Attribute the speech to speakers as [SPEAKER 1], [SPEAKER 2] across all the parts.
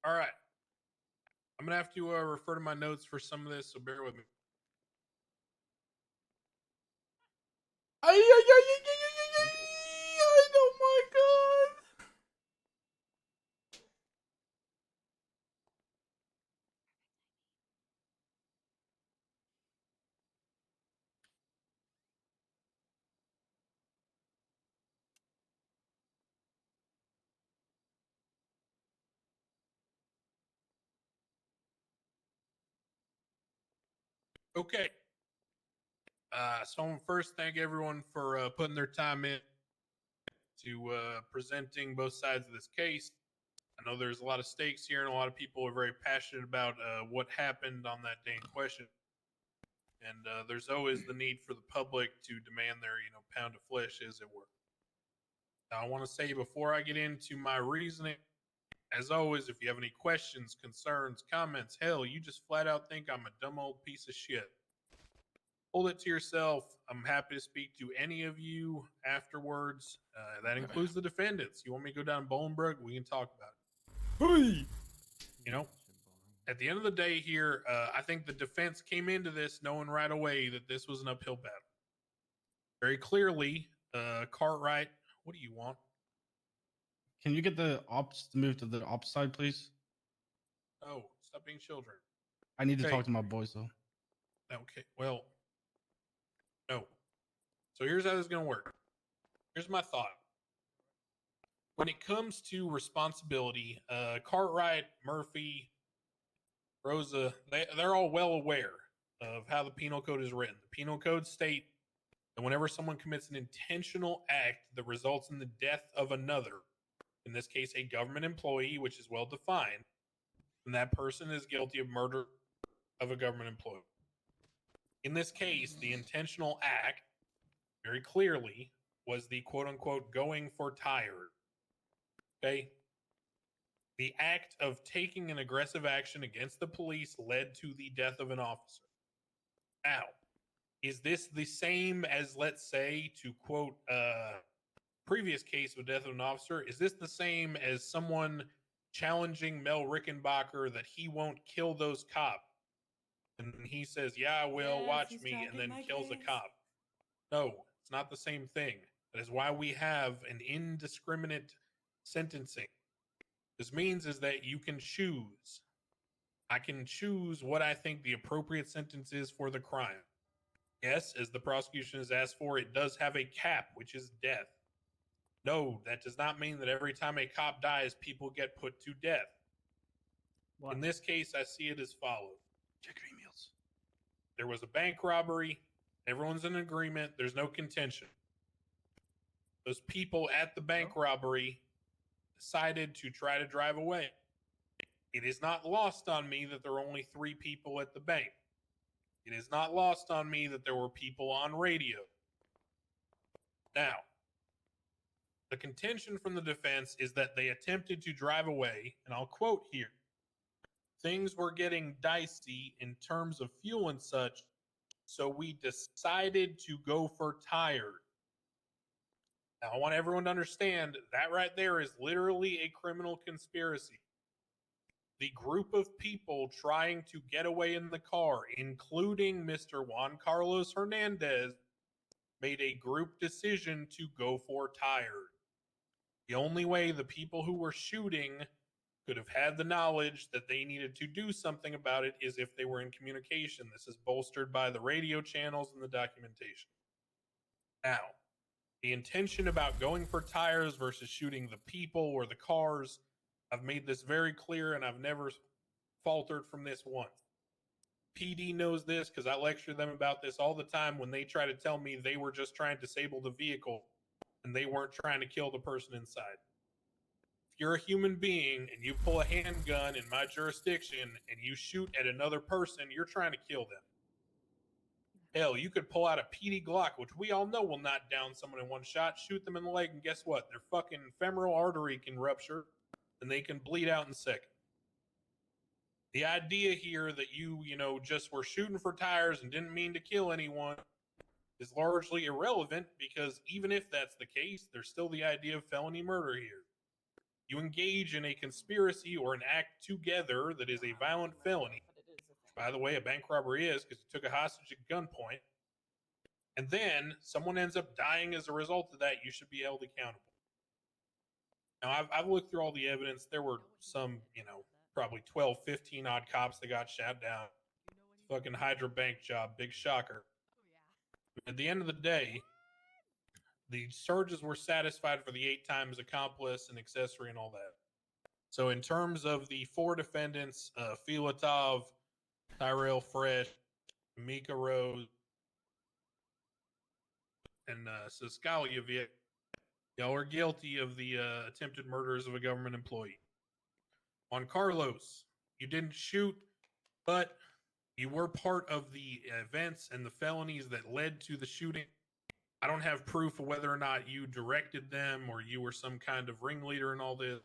[SPEAKER 1] All right. I'm going to have to refer to my notes for some of this, so bear with me.
[SPEAKER 2] Oh my god!
[SPEAKER 1] Okay. So I'm first thank everyone for putting their time in to presenting both sides of this case. I know there's a lot of stakes here, and a lot of people are very passionate about what happened on that day in question. And there's always the need for the public to demand their, pound of flesh, as it were. Now, I want to say before I get into my reasoning, as always, if you have any questions, concerns, comments, hell, you just flat out think I'm a dumb old piece of shit, hold it to yourself. I'm happy to speak to any of you afterwards. That includes the defendants. You want me to go down Bolingbrook? We can talk about it.
[SPEAKER 2] Hey!
[SPEAKER 1] You know, at the end of the day here, I think the defense came into this knowing right away that this was an uphill battle. Very clearly, Cartwright, what do you want?
[SPEAKER 2] Can you get the ops to move to the ops side, please?
[SPEAKER 1] Oh, stop being children.
[SPEAKER 2] I need to talk to my boys, though.
[SPEAKER 1] Okay, well, no. So here's how this is going to work. Here's my thought. When it comes to responsibility, Cartwright, Murphy, Rosa, they're all well aware of how the penal code is written. The penal code state that whenever someone commits an intentional act that results in the death of another, in this case a government employee, which is well defined, then that person is guilty of murder of a government employee. In this case, the intentional act, very clearly, was the quote unquote going for tired. Okay? The act of taking an aggressive action against the police led to the death of an officer. Now, is this the same as, let's say, to quote previous case of death of an officer? Is this the same as someone challenging Mel Rickenbacker that he won't kill those cops? And he says, "Yeah, I will.
[SPEAKER 3] Yes,
[SPEAKER 1] watch
[SPEAKER 3] he's
[SPEAKER 1] me," and
[SPEAKER 3] tracking
[SPEAKER 1] then
[SPEAKER 3] my
[SPEAKER 1] kills a
[SPEAKER 3] case.
[SPEAKER 1] cop. No, it's not the same thing. That is why we have an indiscriminate sentencing. This means is that you can choose. I can choose what I think the appropriate sentence is for the crime. Yes, as the prosecution has asked for, it does have a cap, which is death. No, that does not mean that every time a cop dies, people get put to death.
[SPEAKER 4] What?
[SPEAKER 1] In this case, I see it as follows.
[SPEAKER 2] Check your emails.
[SPEAKER 1] There was a bank robbery. Everyone's in agreement. There's no contention. Those people at the bank robbery decided to try to drive away. It is not lost on me that there are only 3 people at the bank. It is not lost on me that there were people on radio. Now, the contention from the defense is that they attempted to drive away, and I'll quote here, "Things were getting dicey in terms of fuel and such, so we decided to go for tired." Now, I want everyone to understand that right there is literally a criminal conspiracy. The group of people trying to get away in the car, including Mr. Juan Carlos Hernandez, made a group decision to go for tired. The only way the people who were shooting could have had the knowledge that they needed to do something about it is if they were in communication. This is bolstered by the radio channels and the documentation. Now, the intention about going for tires versus shooting the people or the cars, I've made this very clear and I've never faltered from this once. PD knows this because I lecture them about this all the time when they try to tell me they were just trying to disable the vehicle and they weren't trying to kill the person inside. If you're a human being and you pull a handgun in my jurisdiction and you shoot at another person, you're trying to kill them. Hell, you could pull out a PD Glock, which we all know will knock down someone in one shot, shoot them in the leg, and guess what? Their fucking femoral artery can rupture and they can bleed out in seconds. The idea here that you just were shooting for tires and didn't mean to kill anyone is largely irrelevant because even if that's the case, there's still the idea of felony murder here. you engage in a conspiracy or an act together that is a violent felony. By the way, a bank robbery is because you took a hostage at gunpoint. And then someone ends up dying as a result of that, you should be held accountable. Now, I've looked through all the evidence. There were some, probably 12, 15 odd cops that got shot down. Fucking Hydra bank job. Big shocker. At the end of the day, the charges were satisfied for the 8 times accomplice and accessory and all that. So in terms of the 4 defendants, Filatov, Tyrell Fresh, Mika Rose, and Saskalyevich, y'all are guilty of the attempted murders of a government employee. Juan Carlos, you didn't shoot, but you were part of the events and the felonies that led to the shooting. I don't have proof of whether or not you directed them or you were some kind of ringleader in all this,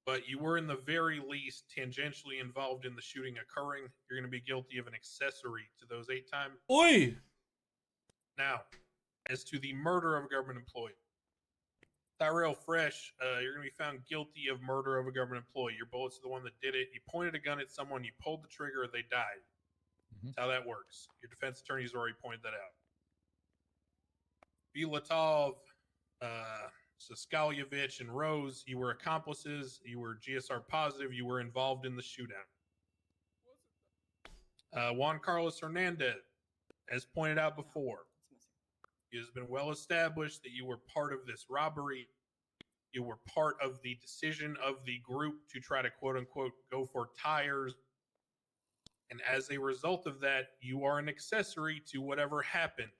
[SPEAKER 1] but you were in the very least tangentially involved in the shooting occurring. You're going to be guilty of an accessory to those 8 times.
[SPEAKER 3] Oi!
[SPEAKER 1] Now, as to the murder of a government employee, Tyrell Fresh, you're going to be found guilty of murder of a government employee. Your bullets are the one that did it. You pointed a gun at someone, you pulled the trigger, they died. That's how that works. Your defense attorney's already pointed that out. Filatov, Saskalyevich, and Rose, you were accomplices. You were GSR positive. You were involved in the shootout. Juan Carlos Hernandez, as pointed out before, it has been well established that you were part of this robbery. You were part of the decision of the group to try to quote unquote go for tires. And as a result of that, you are an accessory to whatever happened.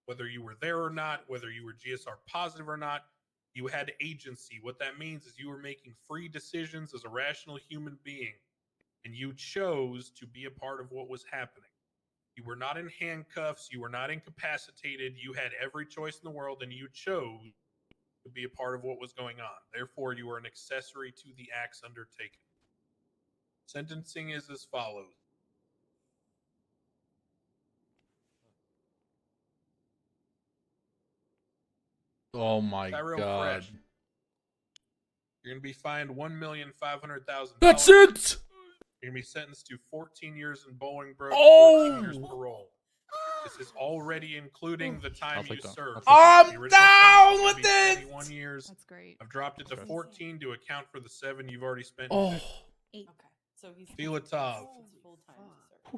[SPEAKER 1] Whether you were there or not, whether you were GSR positive or not, you had agency. What that means is you were making free decisions as a rational human being, and you chose to be a part of what was happening. You were not in handcuffs. You were not incapacitated. You had every choice in the world, and you chose to be a part of what was going on. Therefore, you are an accessory to the acts undertaken. Sentencing is as follows.
[SPEAKER 3] Oh my
[SPEAKER 1] Tyrell
[SPEAKER 3] god.
[SPEAKER 1] Fresh, you're going to be fined $1,500,000.
[SPEAKER 3] That's it!
[SPEAKER 1] You're going to be sentenced to 14 years in Bolingbroke, 14 years
[SPEAKER 3] Oh!
[SPEAKER 1] parole. This is already including the time you served.
[SPEAKER 3] I'm
[SPEAKER 1] The original
[SPEAKER 3] down
[SPEAKER 1] sentence was
[SPEAKER 3] with
[SPEAKER 1] gonna be
[SPEAKER 3] it!
[SPEAKER 1] 21 years.
[SPEAKER 4] That's great.
[SPEAKER 1] I've dropped it to 14 to account for the 7 you've already spent.
[SPEAKER 3] Oh.
[SPEAKER 4] 8.
[SPEAKER 5] Okay, so he's
[SPEAKER 1] Filatov,
[SPEAKER 5] full time.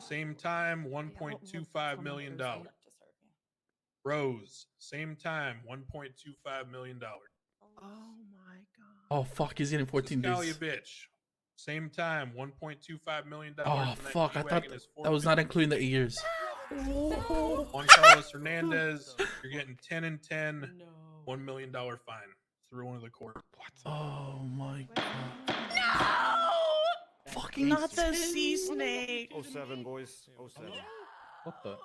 [SPEAKER 1] same time, $1.25 million. Rose, same time, $1.25 million.
[SPEAKER 4] Oh my god.
[SPEAKER 3] Oh fuck, he's getting 14 days.
[SPEAKER 1] Skalyevich, same time, $1.25 million.
[SPEAKER 3] Oh fuck, I thought that was not including the 8 years.
[SPEAKER 1] Juan Carlos Hernandez, you're getting 10 and 10,
[SPEAKER 5] No.
[SPEAKER 1] $1 million fine through one of the court.
[SPEAKER 3] Oh my god.
[SPEAKER 4] No!
[SPEAKER 3] Fucking
[SPEAKER 4] Not the sea snake.
[SPEAKER 6] 07, boys. 07.
[SPEAKER 3] What the?